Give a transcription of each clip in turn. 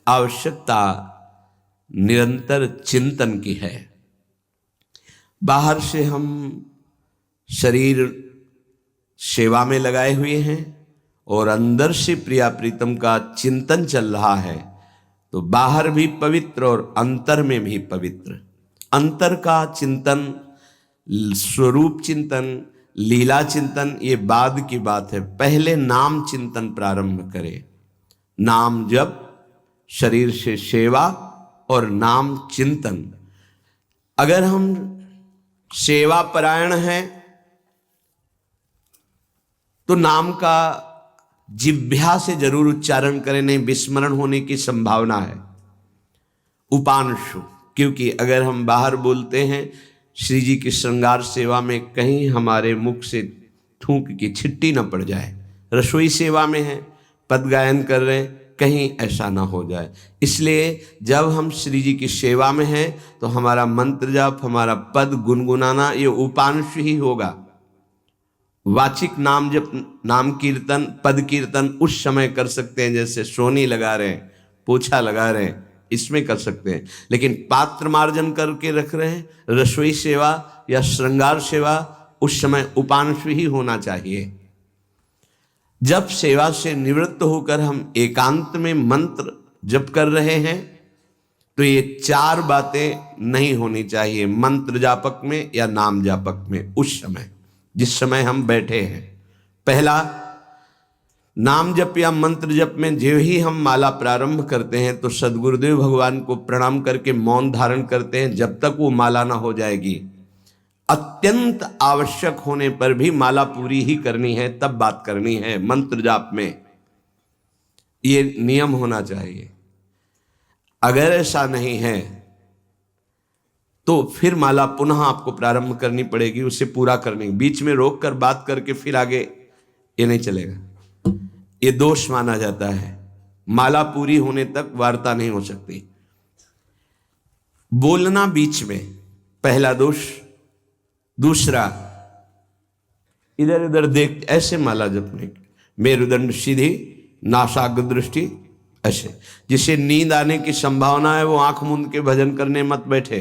आवश्यकता निरंतर चिंतन की है। बाहर से हम शरीर सेवा में लगाए हुए हैं और अंदर से प्रिया प्रीतम का चिंतन चल रहा है, तो बाहर भी पवित्र और अंतर में भी पवित्र। अंतर का चिंतन, स्वरूप चिंतन, लीला चिंतन ये बाद की बात है। पहले नाम चिंतन प्रारंभ करें। नाम जप, शरीर से सेवा और नाम चिंतन। अगर हम सेवा परायण हैं तो नाम का जिह्वा से जरूर उच्चारण करें, नहीं विस्मरण होने की संभावना है। उपांशु, क्योंकि अगर हम बाहर बोलते हैं श्री जी की श्रृंगार सेवा में, कहीं हमारे मुख से थूक की छिट्टी न पड़ जाए। रसोई सेवा में है, पद गायन कर रहे हैं, कहीं ऐसा ना हो जाए। इसलिए जब हम श्री जी की सेवा में हैं तो हमारा मंत्र जाप, हमारा पद गुनगुनाना ये उपांश ही होगा। वाचिक नाम जप, नाम कीर्तन, पद कीर्तन उस समय कर सकते हैं, जैसे सोनी लगा रहे हैं, पोछा लगा रहे हैं, इसमें कर सकते हैं। लेकिन पात्र मार्जन करके रख रहे हैं, रसोई सेवा या श्रृंगार सेवा, उस समय उपांश ही होना चाहिए। जब सेवा से निवृत्त होकर हम एकांत में मंत्र जप कर रहे हैं तो ये चार बातें नहीं होनी चाहिए मंत्र जापक में या नाम जापक में। उस समय जिस समय हम बैठे हैं, पहला, नाम जप या मंत्र जप में जो ही हम माला प्रारंभ करते हैं तो सदगुरुदेव भगवान को प्रणाम करके मौन धारण करते हैं जब तक वो माला ना हो जाएगी। अत्यंत आवश्यक होने पर भी माला पूरी ही करनी है, तब बात करनी है मंत्र जाप में। ये नियम होना चाहिए। अगर ऐसा नहीं है तो फिर माला पुनः आपको प्रारंभ करनी पड़ेगी, उसे पूरा करने। बीच में रोक कर बात करके फिर आगे ये नहीं चलेगा, ये दोष माना जाता है। माला पूरी होने तक वार्ता नहीं हो सकती। बोलना बीच में, पहला दोष। दूसरा, इधर उधर देख ऐसे माला जपने, मेरुदंड सीधी, नासाग्र दृष्टि ऐसे। जिसे नींद आने की संभावना है वो आंख मूंद के भजन करने मत बैठे।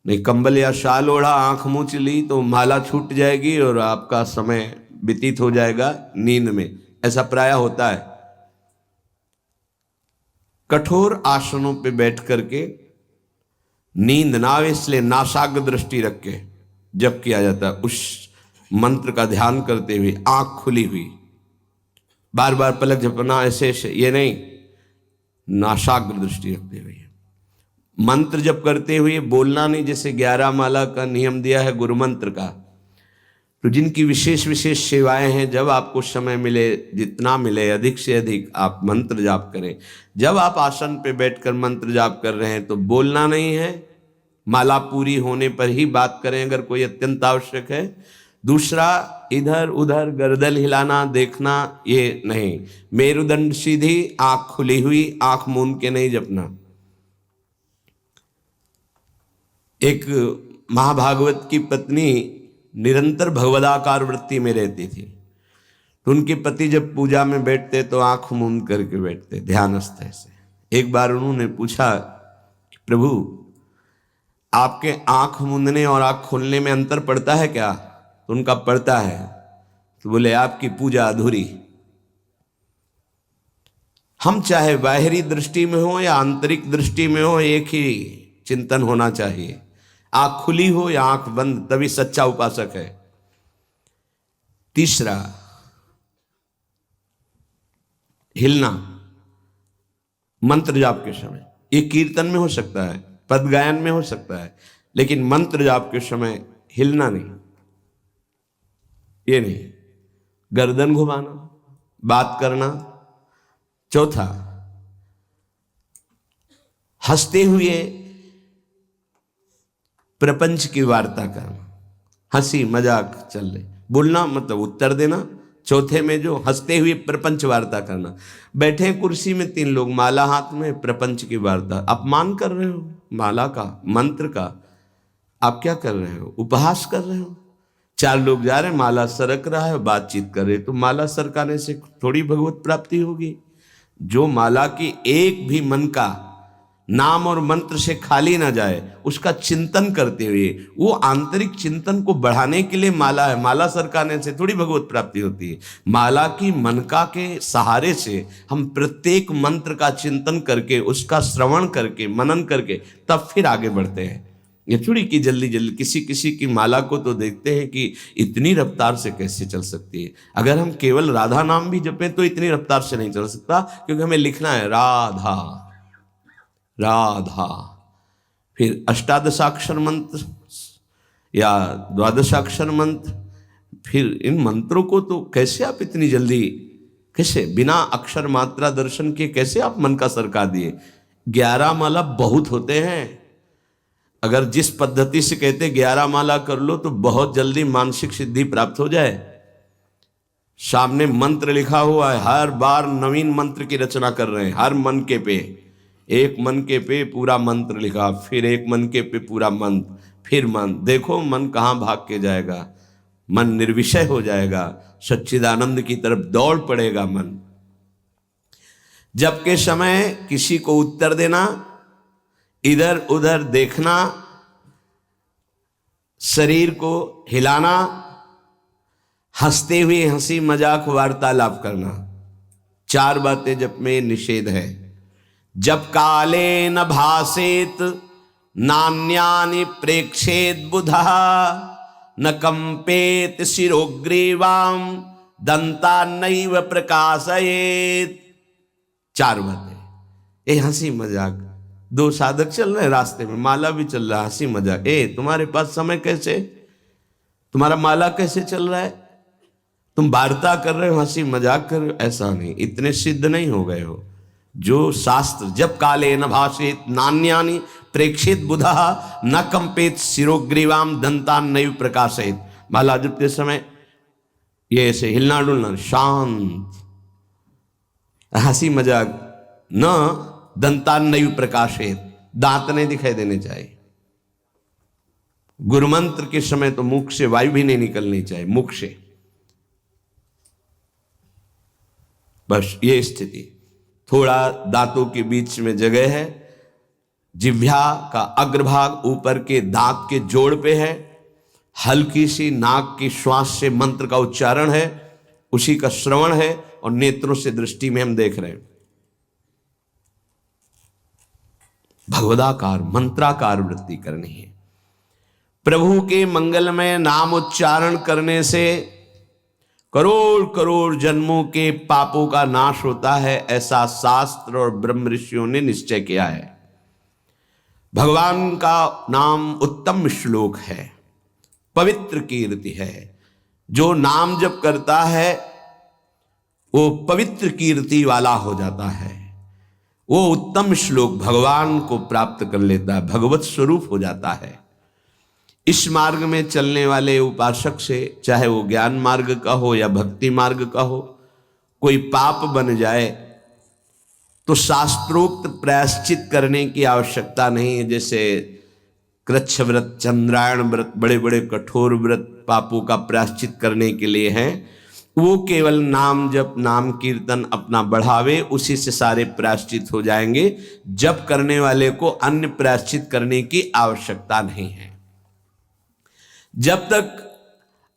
नहीं, कंबल या शाल ओढ़ा, आंख मूंद ली तो माला छूट जाएगी और आपका समय व्यतीत हो जाएगा नींद में। ऐसा प्राय होता है। कठोर आसनों पे बैठ करके नींद ना आवे इसलिए नासाग्र दृष्टि रख के जप किया जाता है। उस मंत्र का ध्यान करते हुए आंख खुली हुई, बार बार पलक झपकना ऐसे ऐसे, ये नहीं, नासाग्र दृष्टि रखते हुए मंत्र जप करते हुए बोलना नहीं। जैसे 11 माला का नियम दिया है गुरु मंत्र का, तो जिनकी विशेष विशेष सेवाएं हैं, जब आपको समय मिले, जितना मिले अधिक से अधिक आप मंत्र जाप करें। जब आप आसन पे बैठकर मंत्र जाप कर रहे हैं तो बोलना नहीं है, माला पूरी होने पर ही बात करें अगर कोई अत्यंत आवश्यक है। दूसरा, इधर उधर गर्दन हिलाना, देखना, ये नहीं। मेरुदंड सीधी, आंख खुली हुई, आंख मूंद के नहीं जपना। एक महाभागवत की पत्नी निरंतर भगवदाकार वृत्ति में रहती थी, तो उनके पति जब पूजा में बैठते तो आंख मूंद करके बैठते, ध्यानस्थ ऐसे। एक बार उन्होंने पूछा, प्रभु आपके आंख मूंदने और आंख खोलने में अंतर पड़ता है क्या? तो उनका पड़ता है। तो बोले आपकी पूजा अधूरी। हम चाहे बाहरी दृष्टि में हो या आंतरिक दृष्टि में हो, एक ही चिंतन होना चाहिए। आंख खुली हो या आंख बंद, तभी सच्चा उपासक है। तीसरा, हिलना मंत्र जाप के समय। ये कीर्तन में हो सकता है, पद गायन में हो सकता है, लेकिन मंत्र जाप के समय हिलना नहीं, ये नहीं। गर्दन घुमाना, बात करना। चौथा, हंसते हुए प्रपंच की वार्ता करना, हंसी मजाक चल रही, बोलना मतलब उत्तर देना। चौथे में जो हंसते हुए प्रपंच वार्ता करना। बैठे कुर्सी में 3 लोग, माला हाथ में, प्रपंच की वार्ता। अपमान कर रहे हो माला का, मंत्र का। आप क्या कर रहे हो? उपहास कर रहे हो। 4 लोग जा रहे हैं, माला सरक रहा है, बातचीत कर रहे, तो माला सरकाने से थोड़ी भगवत प्राप्ति होगी। जो माला की एक भी मन का नाम और मंत्र से खाली ना जाए, उसका चिंतन करते हुए, वो आंतरिक चिंतन को बढ़ाने के लिए माला है। माला सरकाने से थोड़ी भगवत प्राप्ति होती है। माला की मनका के सहारे से हम प्रत्येक मंत्र का चिंतन करके, उसका श्रवण करके, मनन करके तब फिर आगे बढ़ते हैं। ये थोड़ी कि जल्दी जल्दी किसी की माला को तो देखते हैं कि इतनी रफ्तार से कैसे चल सकती है। अगर हम केवल राधा नाम भी जपें तो इतनी रफ्तार से नहीं चल सकता, क्योंकि हमें लिखना है राधा राधा। फिर अष्टादशाक्षर मंत्र या द्वादशाक्षर मंत्र, फिर इन मंत्रों को तो कैसे आप इतनी जल्दी, कैसे बिना अक्षर मात्रा दर्शन के कैसे आप मन का सरका दिए। 11 माला बहुत होते हैं। अगर जिस पद्धति से कहते 11 माला कर लो तो बहुत जल्दी मानसिक सिद्धि प्राप्त हो जाए। सामने मंत्र लिखा हुआ है, हर बार नवीन मंत्र की रचना कर रहे हैं। हर मन के पे, एक मन के पे पूरा मंत्र लिखा, फिर एक मन के पे पूरा मंत्र, फिर मन। देखो मन कहाँ भाग के जाएगा। मन निर्विषय हो जाएगा, सच्चिदानंद की तरफ दौड़ पड़ेगा मन। जब के समय किसी को उत्तर देना, इधर उधर देखना, शरीर को हिलाना, हंसते हुए हंसी मजाक वार्तालाप करना, 4 बातें जब में निषेध है। जब काले न भासेत नान्यानि प्रेक्षेत बुधा न कंपेत शिरोग्रीवाम दंता नैव प्रकाशयेत। 4 बातें। ये हंसी मजाक, 2 साधक चल रहे हैं रास्ते में, माला भी चल रहा है, हंसी मजाक। तुम्हारे पास समय कैसे, तुम्हारा माला कैसे चल रहा है, तुम वार्ता कर रहे हो, हंसी मजाक कर रहे हो। ऐसा नहीं, इतने सिद्ध नहीं हो गए हो। जो शास्त्र जब काले न भाषेत नान्यानि प्रेक्षित बुधा न कंपेत शिरोग्रीवाम दंतान नैव प्रकाशयेत। माला जपते समय ये ऐसे हिलना डुलना, शांत, हंसी मजाक, न दंतान नैव प्रकाशेत, दांत नहीं दिखाई देने चाहिए। गुरुमंत्र के समय तो मुख से वायु भी नहीं निकलनी चाहिए, मुख से। बस ये स्थिति। थोड़ा दांतों के बीच में जगह है, जिह्वा का अग्रभाग ऊपर के दांत के जोड़ पे है, हल्की सी नाक की श्वास से मंत्र का उच्चारण है, उसी का श्रवण है, और नेत्रों से दृष्टि में हम देख रहे हैं। भगवदाकार मंत्राकार वृत्ति करनी है। प्रभु के मंगलमय नाम उच्चारण करने से करोड़ करोड़ जन्मों के पापों का नाश होता है, ऐसा शास्त्र और ब्रह्म ऋषियों ने निश्चय किया है। भगवान का नाम उत्तम श्लोक है, पवित्र कीर्ति है। जो नाम जप करता है वो पवित्र कीर्ति वाला हो जाता है, वो उत्तम श्लोक भगवान को प्राप्त कर लेता है, भगवत स्वरूप हो जाता है। इस मार्ग में चलने वाले उपासक से, चाहे वो ज्ञान मार्ग का हो या भक्ति मार्ग का हो, कोई पाप बन जाए तो शास्त्रोक्त प्रायश्चित करने की आवश्यकता नहीं है। जैसे कृच्छ व्रत, चंद्रायण व्रत, बड़े बड़े कठोर व्रत पापों का प्रायश्चित करने के लिए हैं, वो केवल नाम जप, नाम कीर्तन अपना बढ़ावे, उसी से सारे प्रायश्चित हो जाएंगे। जप करने वाले को अन्य प्रायश्चित करने की आवश्यकता नहीं है। जब तक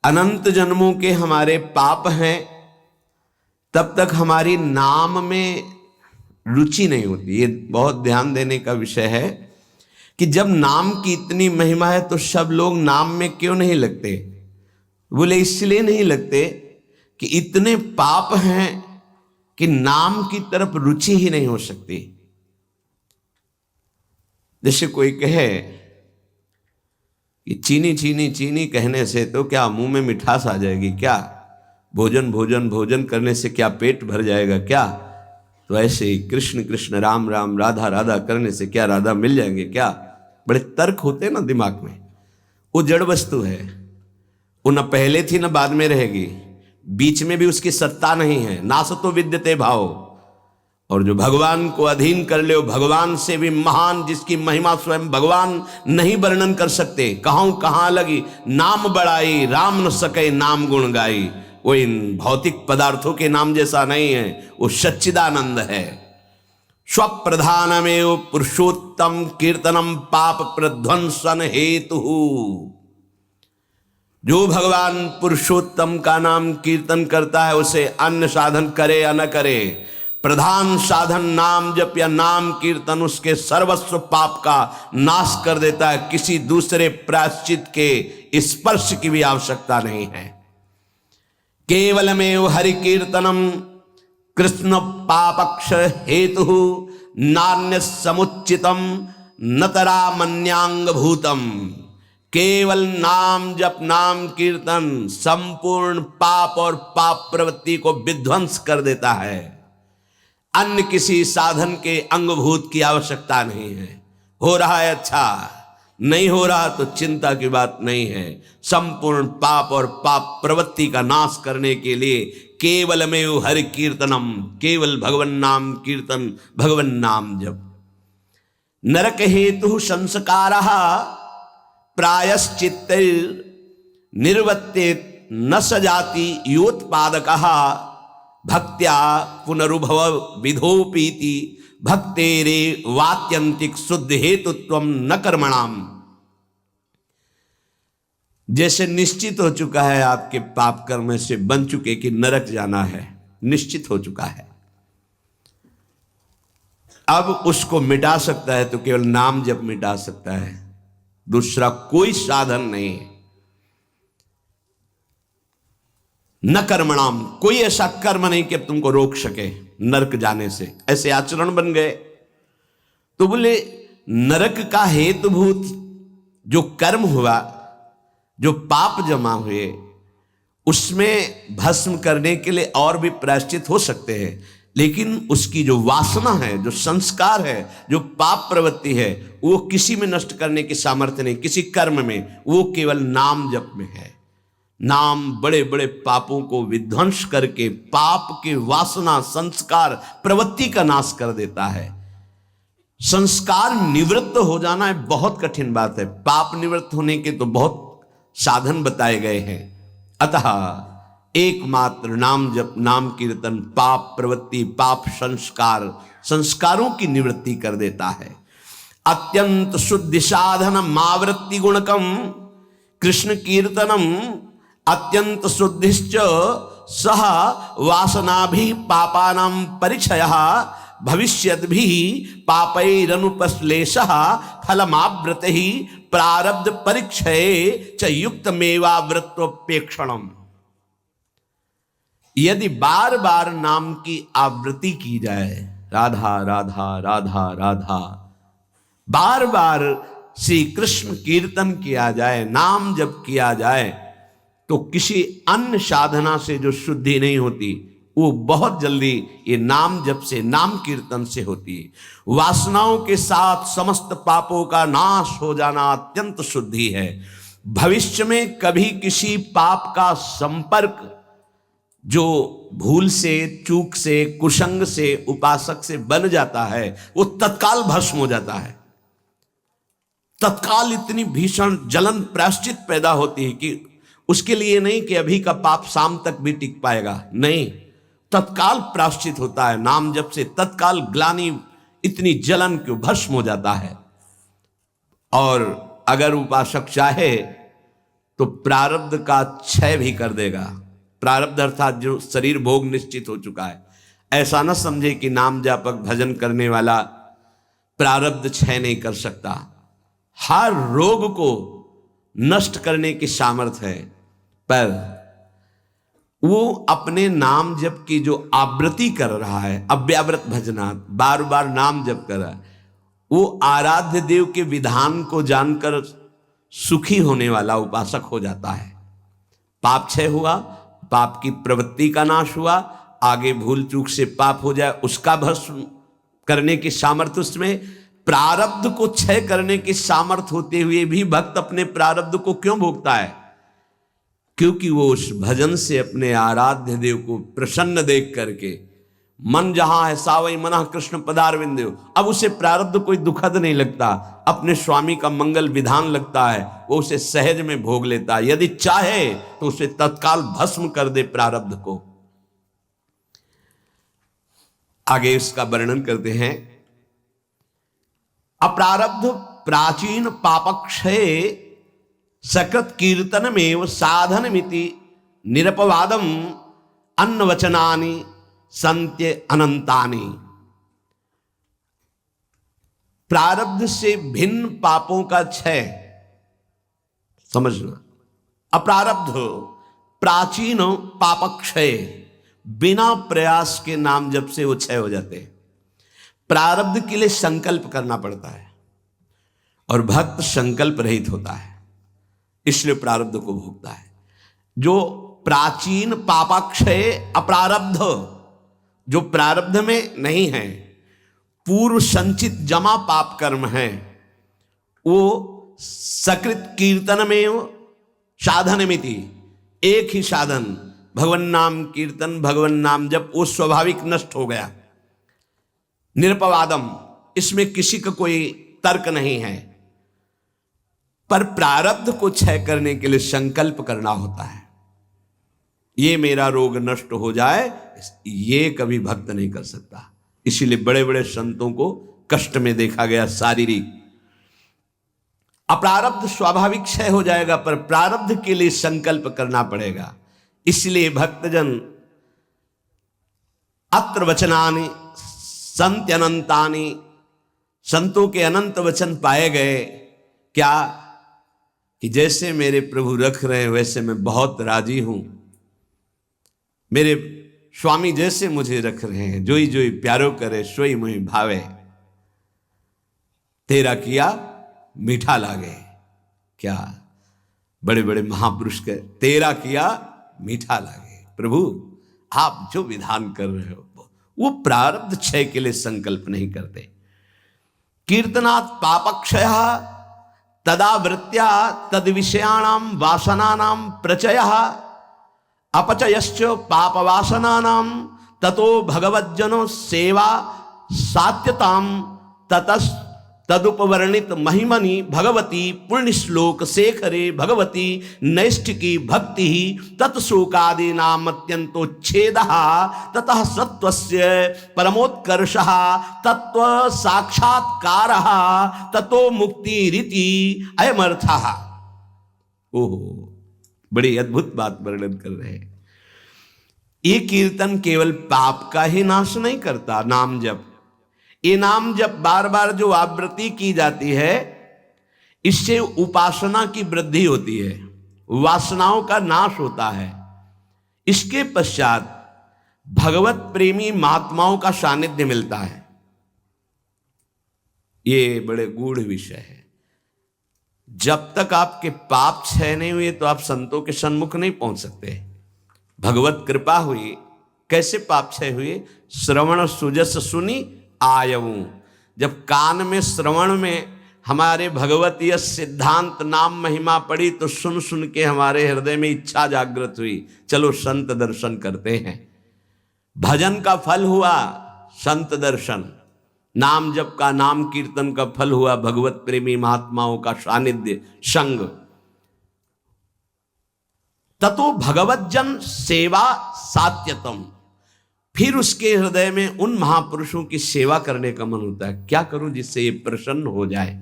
अनंत जन्मों के हमारे पाप हैं तब तक हमारी नाम में रुचि नहीं होती। ये बहुत ध्यान देने का विषय है कि जब नाम की इतनी महिमा है तो सब लोग नाम में क्यों नहीं लगते? बोले इसलिए नहीं लगते कि इतने पाप हैं कि नाम की तरफ रुचि ही नहीं हो सकती। जैसे कोई कहे कि चीनी चीनी चीनी कहने से तो क्या मुंह में मिठास आ जाएगी क्या? भोजन भोजन भोजन करने से क्या पेट भर जाएगा क्या? तो ऐसे ही कृष्ण कृष्ण राम राम राधा राधा करने से क्या राधा मिल जाएंगे क्या? बड़े तर्क होते हैं ना दिमाग में। वो जड़ वस्तु है, वो न पहले थी न बाद में रहेगी, बीच में भी उसकी सत्ता नहीं है। नासतो विद्यते भाव। और जो भगवान को अधीन कर ले, भगवान से भी महान, जिसकी महिमा स्वयं भगवान नहीं वर्णन कर सकते। कहाँ कहाँ लगी नाम बड़ाई, राम न सके नाम गुण गाई। वो इन भौतिक पदार्थों के नाम जैसा नहीं है, वो सच्चिदानंद है। स्वप्रधानमेव पुरुषोत्तम कीर्तनम पाप प्रध्वंसन हेतु। जो भगवान पुरुषोत्तम का नाम कीर्तन करता है, उसे अन्य साधन करे या न करे, प्रधान साधन नाम जप या नाम कीर्तन उसके सर्वस्व पाप का नाश कर देता है। किसी दूसरे प्रायश्चित के स्पर्श की भी आवश्यकता नहीं है। केवलमेव हरि कीर्तनम कृष्ण पापक्ष हेतु नान्य समुचितम नतरा मन्यांग भूतम। केवल नाम जप नाम कीर्तन संपूर्ण पाप और पाप प्रवृत्ति को विध्वंस कर देता है। अन्य किसी साधन के अंगभूत की आवश्यकता नहीं है। हो रहा है अच्छा, नहीं हो रहा तो चिंता की बात नहीं है। संपूर्ण पाप और पाप प्रवृत्ति का नाश करने के लिए केवलमेव हरि कीर्तनम, केवल भगवन नाम कीर्तन, भगवन नाम जप। नरक हेतु संस्कारः प्रायश्चित्त निर्वर्ते न सजाति योत्पादकः भक्त्या पुनरुभव विधोपीति भक्तेरे वात्यंतिक शुद्ध हेतुत्वम न कर्मणाम। जैसे निश्चित हो चुका है आपके पाप कर्म से बन चुके कि नरक जाना है, निश्चित हो चुका है, अब उसको मिटा सकता है तो केवल नाम जप मिटा सकता है, दूसरा कोई साधन नहीं है। न कर्मणाम, कोई ऐसा कर्म नहीं कि अब तुमको रोक सके नरक जाने से। ऐसे आचरण बन गए तो बोले नरक का हेतुभूत जो कर्म हुआ, जो पाप जमा हुए, उसमें भस्म करने के लिए और भी प्रायश्चित हो सकते हैं, लेकिन उसकी जो वासना है, जो संस्कार है, जो पाप प्रवृत्ति है, वो किसी में नष्ट करने की सामर्थ्य नहीं, किसी कर्म में, वो केवल नाम जप में है। नाम बड़े बड़े पापों को विध्वंस करके पाप के वासना संस्कार प्रवृत्ति का नाश कर देता है। संस्कार निवृत्त हो जाना बहुत कठिन बात है, पाप निवृत्त होने के तो बहुत साधन बताए गए हैं। अतः एकमात्र नाम जप नाम कीर्तन पाप प्रवृत्ति पाप संस्कार संस्कारों की निवृत्ति कर देता है। अत्यंत शुद्धि साधन मावृत्ति गुणकम कृष्ण कीर्तनम अत्यंत शुद्धिश्च सह वासनाभि पापानां परिचयः भविष्यद्भिः पापैरनुपश्लेषः फलमावृतिः प्रारब्ध परिक्षये च युक्तमेवावृत्तोपेक्षणम्। यदि बार बार नाम की आवृत्ति की जाए, राधा राधा राधा राधा, बार बार श्री कृष्ण कीर्तन किया जाए, नाम जप किया जाए, तो किसी अन्य साधना से जो शुद्धि नहीं होती वो बहुत जल्दी ये नाम जप से नाम कीर्तन से होती है। वासनाओं के साथ समस्त पापों का नाश हो जाना अत्यंत शुद्धि है। भविष्य में कभी किसी पाप का संपर्क जो भूल से चूक से कुसंग से उपासक से बन जाता है, वो तत्काल भस्म हो जाता है। तत्काल इतनी भीषण जलन प्रायश्चित पैदा होती है कि उसके लिए नहीं कि अभी का पाप शाम तक भी टिक पाएगा, नहीं, तत्काल प्रायश्चित होता है। नाम जप से तत्काल ग्लानि, इतनी जलन क्यों, भस्म हो जाता है। और अगर उपासक चाहे तो प्रारब्ध का क्षय भी कर देगा। प्रारब्ध अर्थात जो शरीर भोग निश्चित हो चुका है, ऐसा न समझे कि नाम जापक भजन करने वाला प्रारब्ध क्षय नहीं कर सकता। हर रोग को नष्ट करने की सामर्थ्य है, पर वो अपने नाम जप की जो आवृत्ति कर रहा है, अव्यावृत भजनात्, बार बार नाम जप कर रहा है, वो आराध्य देव के विधान को जानकर सुखी होने वाला उपासक हो जाता है। पाप क्षय हुआ, पाप की प्रवृत्ति का नाश हुआ, आगे भूल चूक से पाप हो जाए उसका भस्म करने की सामर्थ्य उसमें, प्रारब्ध को क्षय करने की सामर्थ्य होते हुए भी भक्त अपने प्रारब्ध को क्यों भोगता है? क्योंकि वो उस भजन से अपने आराध्य देव को प्रसन्न देख करके मन जहां है सावई मनः कृष्ण पदारविंदो। अब उसे प्रारब्ध कोई दुखद नहीं लगता, अपने स्वामी का मंगल विधान लगता है, वो उसे सहज में भोग लेता है। यदि चाहे तो उसे तत्काल भस्म कर दे प्रारब्ध को। आगे इसका वर्णन करते हैं। अप्रारब्ध प्राचीन पापक्षय सकृत कीर्तनमेव साधनमिति निरपवादम अन्नवचनानि संत्य अनंतानि। प्रारब्ध से भिन्न पापों का क्षय समझना। अप्रारब्ध प्राचीन पापक्षय, बिना प्रयास के नाम जप से वो क्षय हो जाते हैं। प्रारब्ध के लिए संकल्प करना पड़ता है और भक्त संकल्प रहित होता है, इसलिए प्रारब्ध को भोगता है। जो प्राचीन पापाक्षय अप्रारब्ध, जो प्रारब्ध में नहीं है, पूर्व संचित जमा पाप कर्म है, वो सकृत कीर्तन में साधनमिति, एक ही साधन भगवन नाम कीर्तन, भगवन नाम जब वो स्वाभाविक नष्ट हो गया। निरपवादम, इसमें किसी का कोई तर्क नहीं है, पर प्रारब्ध को क्षय करने के लिए संकल्प करना होता है। ये मेरा रोग नष्ट हो जाए, ये कभी भक्त नहीं कर सकता। इसीलिए बड़े बड़े संतों को कष्ट में देखा गया शारीरिक। अप्रारब्ध स्वाभाविक क्षय हो जाएगा, पर प्रारब्ध के लिए संकल्प करना पड़ेगा। इसलिए भक्तजन अत्र वचनानि संत अनंतानि, संतों के अनंत वचन पाए गए। क्या कि जैसे मेरे प्रभु रख रहे हैं वैसे मैं बहुत राजी हूं, मेरे स्वामी जैसे मुझे रख रहे हैं, जोई जोई प्यारो करे सोई मुहि भावे, तेरा किया मीठा लागे। क्या बड़े बड़े महापुरुष के तेरा किया मीठा लागे। प्रभु आप जो विधान कर रहे हो वो प्रारब्ध क्षय के लिए संकल्प नहीं करते। कीर्तनात् पापक्षय तदावृत्या तद विषयाणाम वासनानाम प्रचयः अपचयश्च पापवासनानाम ततो भगवज्जनो सेवा सात्यताम ततस् तदुपवर्णित महिमनि भगवती पुण्य श्लोक शेखरे भगवती नैष्ठिकी भक्ति तत्शोकादि नाम अत्यंतोच्छेदः ततः सत्वस्य परमोत्कर्षः तत्व साक्षात्कारः ततो मुक्ति रीति अयमर्थः। ओहो, बड़ी अद्भुत बात वर्णन कर रहे हैं। ये कीर्तन केवल पाप का ही नाश नहीं करता, नाम जप, ये नाम जप बार बार जो आवृत्ति की जाती है, इससे उपासना की वृद्धि होती है, वासनाओं का नाश होता है। इसके पश्चात भगवत प्रेमी महात्माओं का सानिध्य मिलता है। ये बड़े गूढ़ विषय है। जब तक आपके पाप क्षय नहीं हुए तो आप संतों के सन्मुख नहीं पहुंच सकते। भगवत कृपा हुई, कैसे पाप क्षय हुए? श्रवण सुजस सुनी आयऊं। जब कान में श्रवण में हमारे भगवतीय सिद्धांत नाम महिमा पड़ी तो सुन सुन के हमारे हृदय में इच्छा जागृत हुई, चलो संत दर्शन करते हैं। भजन का फल हुआ संत दर्शन, नाम जप का, नाम कीर्तन का फल हुआ भगवत प्रेमी महात्माओं का सानिध्य संग। ततो भगवज्जन सेवा सात्यतम, फिर उसके हृदय में उन महापुरुषों की सेवा करने का मन होता है। क्या करूं जिससे ये प्रसन्न हो जाए?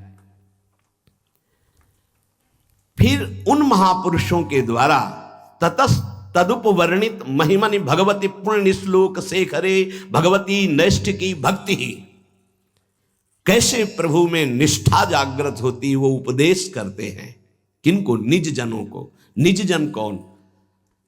फिर उन महापुरुषों के द्वारा ततस् तदुपवर्णित महिमनि भगवती पुण्य श्लोक शेखरे भगवती नैष्ठिकी भक्ति, कैसे प्रभु में निष्ठा जागृत होती वो उपदेश करते हैं। किनको? निज जनों को। निज जन कौन?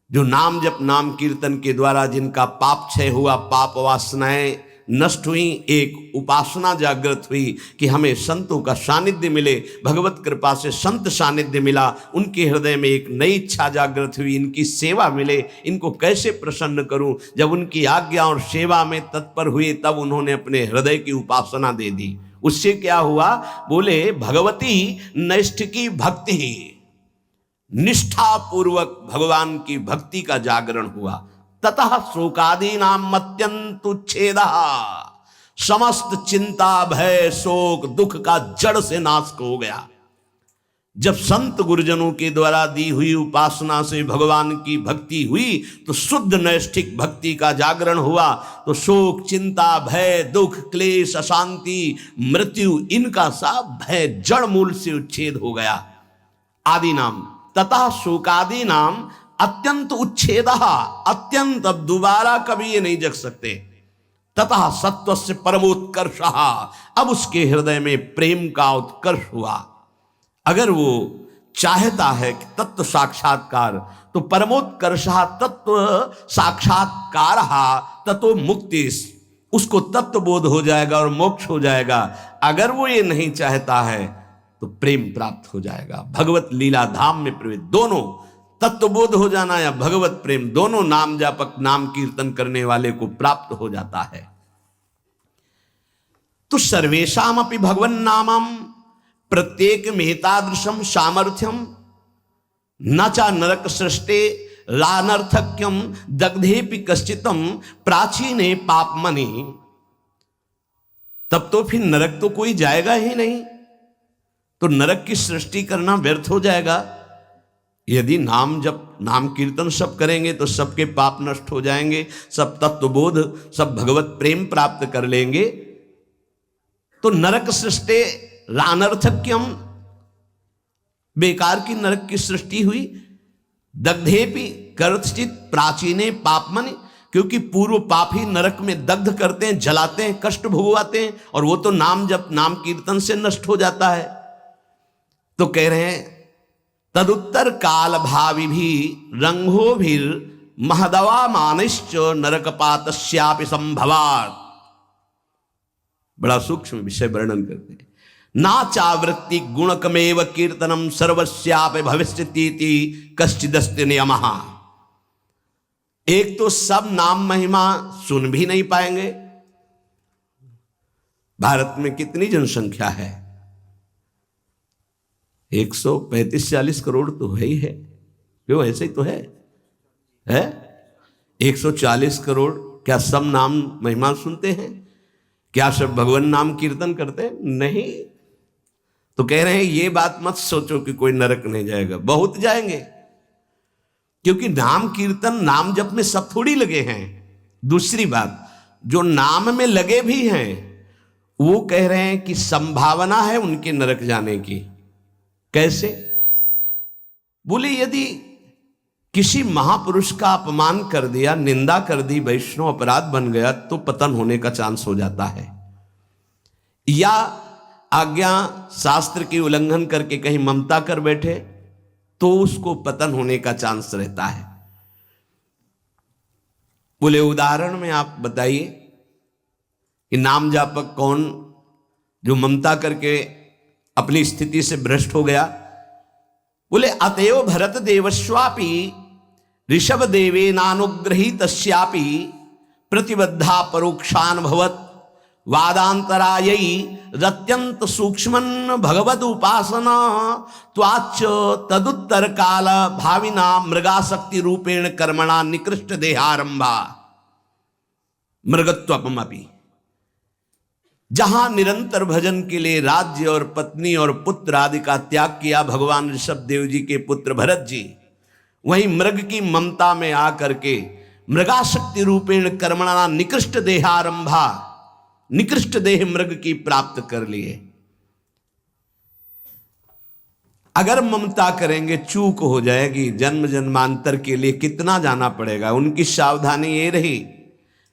जो नाम जप नाम कीर्तन के द्वारा जिनका पाप क्षय हुआ, पाप वासनाएं नष्ट हुई, एक उपासना जागृत हुई कि हमें संतों का सानिध्य मिले, भगवत कृपा से संत सानिध्य मिला, उनके हृदय में एक नई इच्छा जागृत हुई, इनकी सेवा मिले, इनको कैसे प्रसन्न करूं। जब उनकी आज्ञा और सेवा में तत्पर हुए तब उन्होंने अपने हृदय की उपासना दे दी। उससे क्या हुआ? बोले भगवती नैष्ठिकी भक्ति, निष्ठा पूर्वक भगवान की भक्ति का जागरण हुआ। ततः शोकादीनाम अत्यंत उच्छेद, समस्त चिंता भय शोक दुख का जड़ से नाश हो गया। जब संत गुरुजनों के द्वारा दी हुई उपासना से भगवान की भक्ति हुई तो शुद्ध नैष्ठिक भक्ति का जागरण हुआ, तो शोक चिंता भय दुख क्लेश अशांति मृत्यु इनका सब भय जड़ मूल से उच्छेद हो गया। आदि नाम तथा शोकादि नाम अत्यंत उच्छेद, अत्यंत, अब दोबारा कभी ये नहीं जग सकते। तथा सत्व से परमोत्कर्ष, अब उसके हृदय में प्रेम का उत्कर्ष हुआ। अगर वो चाहता है कि तत्व साक्षात्कार, तो परमोत्कर्ष तत्व साक्षात्कार तत्व मुक्ति, उसको तत्व बोध हो जाएगा और मोक्ष हो जाएगा। अगर वो ये नहीं चाहता है तो प्रेम प्राप्त हो जाएगा, भगवत लीला धाम में प्रवेश। दोनों तत्व बोध हो जाना या भगवत प्रेम, दोनों नाम जापक नाम कीर्तन करने वाले को प्राप्त हो जाता है। तो सर्वेशाम अपि भगवन नामम प्रत्येक मेहतादृशम सामर्थ्यम न चा नरक सृष्टे लानर्थक्यम दग्धेपि कश्चितम प्राचीने पापमनि। तब तो फिर नरक तो कोई जाएगा ही नहीं, तो नरक की सृष्टि करना व्यर्थ हो जाएगा। यदि नाम जब नाम कीर्तन सब करेंगे तो सबके पाप नष्ट हो जाएंगे, सब तत्वबोध सब भगवत प्रेम प्राप्त कर लेंगे। तो नरक सृष्टि रानर्थक्यम, बेकार की नरक की सृष्टि हुई। दग्धेपि कर्तचित प्राचीने पापमनि, क्योंकि पूर्व पापी नरक में दग्ध करते हैं, जलाते हैं, कष्ट भोगवाते हैं, और वो तो नाम जब नाम कीर्तन से नष्ट हो जाता है। तो कह रहे हैं तदुत्तर काल भावी भी रंगो भी महदवा मानिश्च नरकपातस्यापि संभवात्। बड़ा सूक्ष्म विषय वर्णन करते हैं। ना चावृत्ति गुणकमेव कीर्तनम सर्वस्यापि भविष्यतीति कश्चिदस्ति नियमः। एक तो सब नाम महिमा सुन भी नहीं पाएंगे। भारत में कितनी जनसंख्या है? 135-40 करोड़ तो है ही है। क्यों, ऐसे ही तो है 140 करोड़। क्या सब नाम महिमा सुनते हैं? क्या सब भगवान नाम कीर्तन करते हैं? नहीं। तो कह रहे हैं ये बात मत सोचो कि कोई नरक नहीं जाएगा, बहुत जाएंगे, क्योंकि नाम कीर्तन नाम जप में सब थोड़ी लगे हैं। दूसरी बात, जो नाम में लगे भी हैं वो कह रहे हैं कि संभावना है उनके नरक जाने की। कैसे? बोले यदि किसी महापुरुष का अपमान कर दिया, निंदा कर दी, वैष्णव अपराध बन गया, तो पतन होने का चांस हो जाता है। या आज्ञा शास्त्र की उल्लंघन करके कहीं ममता कर बैठे तो उसको पतन होने का चांस रहता है। बोले उदाहरण में आप बताइए कि नाम जापक कौन जो ममता करके अपनी स्थिति से भ्रष्ट हो गया? बोले अतएव भरत देवस्वापि ऋषभ देवे नानुग्रहीतस्यापि प्रतिबद्धा परोक्षानुभवत् वादांतरायै रत्यंत सूक्ष्मन् भगवद उपासना त्वाच तदुत्तर काल भाविना मृगाशक्ति रूपेण कर्मणा निकृष्ट देहारंभा मृगत्वमपि। जहां निरंतर भजन के लिए राज्य और पत्नी और पुत्र आदि का त्याग किया भगवान ऋषभ देव जी के पुत्र भरत जी, वहीं मृग की ममता में आकर के मृगाशक्ति रूपेण कर्मणा निकृष्ट देहारंभा, निकृष्ट देह मृग की प्राप्त कर लिए। अगर ममता करेंगे चूक हो जाएगी, जन्म जन्मांतर के लिए कितना जाना पड़ेगा। उनकी सावधानी ये रही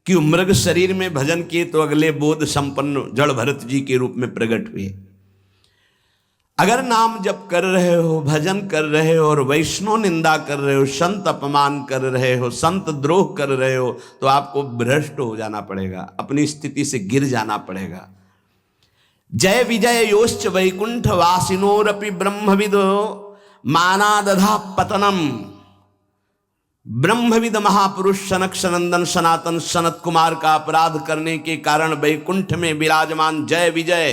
कि मृग शरीर में भजन किए तो अगले बोध संपन्न जड़ भरत जी के रूप में प्रकट हुए। अगर नाम जप कर रहे हो, भजन कर रहे हो और वैष्णव निंदा कर रहे हो, संत अपमान कर रहे हो, संत द्रोह कर रहे हो, तो आपको भ्रष्ट हो जाना पड़ेगा, अपनी स्थिति से गिर जाना पड़ेगा। जय विजय योश्च वैकुंठ वासिनोरपि ब्रह्मविद मानादधा पतनम। ब्रह्मविद महापुरुष सनक सनंदन सनातन सनत कुमार का अपराध करने के कारण वैकुंठ में विराजमान जय विजय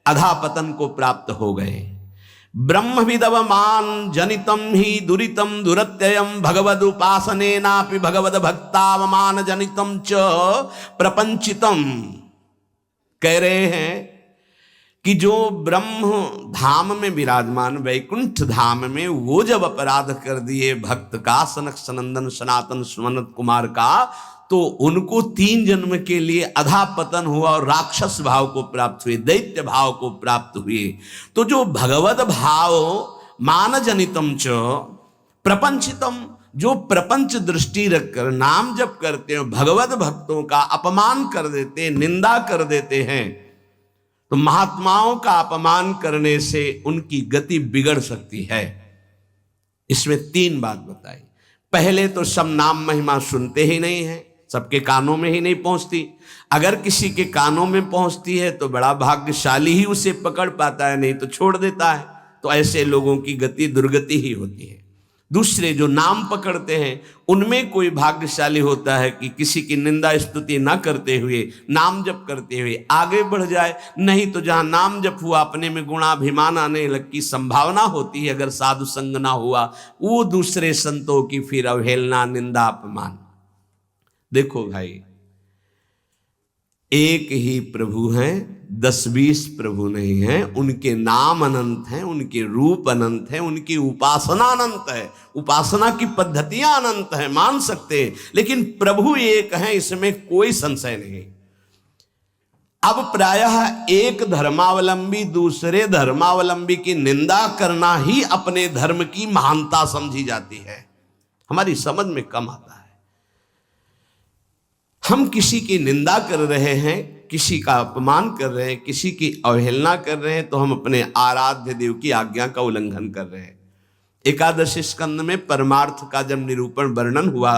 अधापतन को प्राप्त हो गए। ब्रह्मविदवमान जनितम ही दुरितम दुरत्ययम भगवदुपासनेनापि भगवद भक्तावमान जनितम च प्रपंचितम। कह रहे हैं कि जो ब्रह्म धाम में विराजमान वैकुंठ धाम में वो जब अपराध कर दिए भक्त का, सनक सनंदन सनातन सुमनत कुमार का, तो उनको 3 जन्म के लिए अधापतन हुआ और राक्षस भाव को प्राप्त हुए, दैत्य भाव को प्राप्त हुए। तो जो भगवद भाव मान जनितम च प्रपंचितम, जो प्रपंच दृष्टि रखकर नाम जप करते हैं, भगवद भक्तों का अपमान कर देते हैं, निंदा कर देते हैं, तो महात्माओं का अपमान करने से उनकी गति बिगड़ सकती है। इसमें 3 बात बताई। पहले तो सब नाम महिमा सुनते ही नहीं है, सबके कानों में ही नहीं पहुंचती। अगर किसी के कानों में पहुंचती है तो बड़ा भाग्यशाली ही उसे पकड़ पाता है, नहीं तो छोड़ देता है। तो ऐसे लोगों की गति दुर्गति ही होती है। दूसरे जो नाम पकड़ते हैं उनमें कोई भाग्यशाली होता है कि किसी की निंदा स्तुति ना करते हुए, नाम जप करते हुए आगे बढ़ जाए। नहीं तो जहां नाम जप हुआ अपने में गुणाभिमान आने लग की संभावना होती है, अगर साधु संग ना हुआ, वो दूसरे संतों की फिर अवहेलना, निंदा, अपमान। देखो भाई, एक ही प्रभु हैं, 10-20 प्रभु नहीं हैं। उनके नाम अनंत हैं, उनके रूप अनंत हैं, उनकी उपासना अनंत है, उपासना की पद्धतियां अनंत हैं, मान सकते हैं। लेकिन प्रभु एक हैं, इसमें कोई संशय नहीं। अब प्रायः एक धर्मावलंबी दूसरे धर्मावलंबी की निंदा करना ही अपने धर्म की महानता समझी जाती है। हमारी समझ में कम आता है। हम किसी की निंदा कर रहे हैं, किसी का अपमान कर रहे हैं, किसी की अवहेलना कर रहे हैं, तो हम अपने आराध्य देव की आज्ञा का उल्लंघन कर रहे हैं। एकादश स्कंद में परमार्थ का जब निरूपण वर्णन हुआ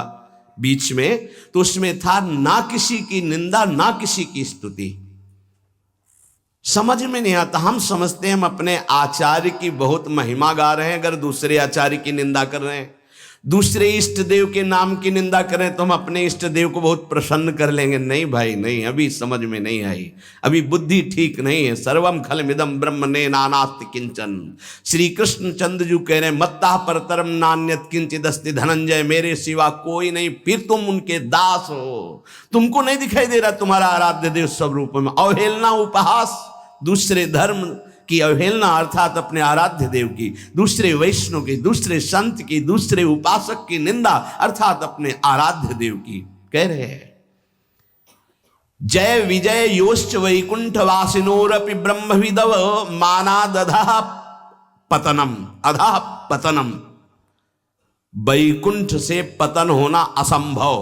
बीच में, तो उसमें था ना किसी की निंदा ना किसी की स्तुति। समझ में नहीं आता। हम समझते हैं हम अपने आचार्य की बहुत महिमा गा रहे हैं, अगर दूसरे आचार्य की निंदा कर रहे हैं, दूसरे इष्ट देव के नाम की निंदा करें, तो हम अपने इष्ट देव को बहुत प्रसन्न कर लेंगे। नहीं भाई नहीं, अभी समझ में नहीं आई, अभी बुद्धि ठीक नहीं है। सर्वम खलमिदं ब्रह्मणे नानास्ति किंचन। श्री कृष्ण चंद्र जी कह रहे हैं मत्ता परतरम नान्यत किंचिदस्ति धनंजय, मेरे सिवा कोई नहीं, फिर तुम उनके दास हो। तुमको नहीं दिखाई दे रहा तुम्हारा आराध्य देव स्वरूप में? अवहेलना, उपहास, दूसरे धर्म की अवहेलना अर्थात अपने आराध्य देव की, दूसरे वैष्णव की, दूसरे संत की, दूसरे उपासक की निंदा अर्थात अपने आराध्य देव की। कह रहे हैं जय विजय योश्च वैकुंठ वासिनोरपि ब्रह्मविदव मानादधः पतनम, अधः पतनम। वैकुंठ से पतन होना असंभव,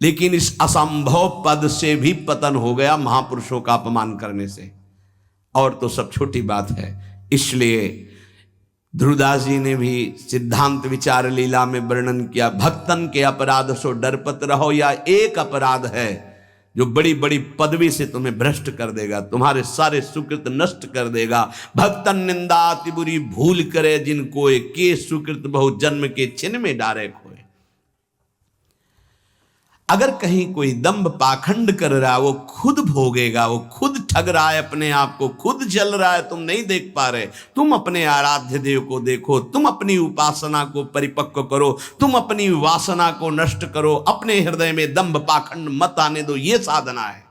लेकिन इस असंभव पद से भी पतन हो गया महापुरुषों का अपमान करने से। और तो सब छोटी बात है। इसलिए ध्रुवदास जी ने भी सिद्धांत विचार लीला में वर्णन किया, भक्तन के अपराध सो डरपत रहो। या एक अपराध है जो बड़ी बड़ी पदवी से तुम्हें भ्रष्ट कर देगा, तुम्हारे सारे सुकृत नष्ट कर देगा। भक्तन निंदा अति बुरी भूल करे, जिनको के सुकृत बहु जन्म के छिन में डारे खोए। अगर कहीं कोई दंभ पाखंड कर रहा है, वो खुद भोगेगा, वो खुद ठग रहा है अपने आप को, खुद जल रहा है, तुम नहीं देख पा रहे। तुम अपने आराध्य देव को देखो, तुम अपनी उपासना को परिपक्व करो, तुम अपनी वासना को नष्ट करो, अपने हृदय में दंभ पाखंड मत आने दो। ये साधना है।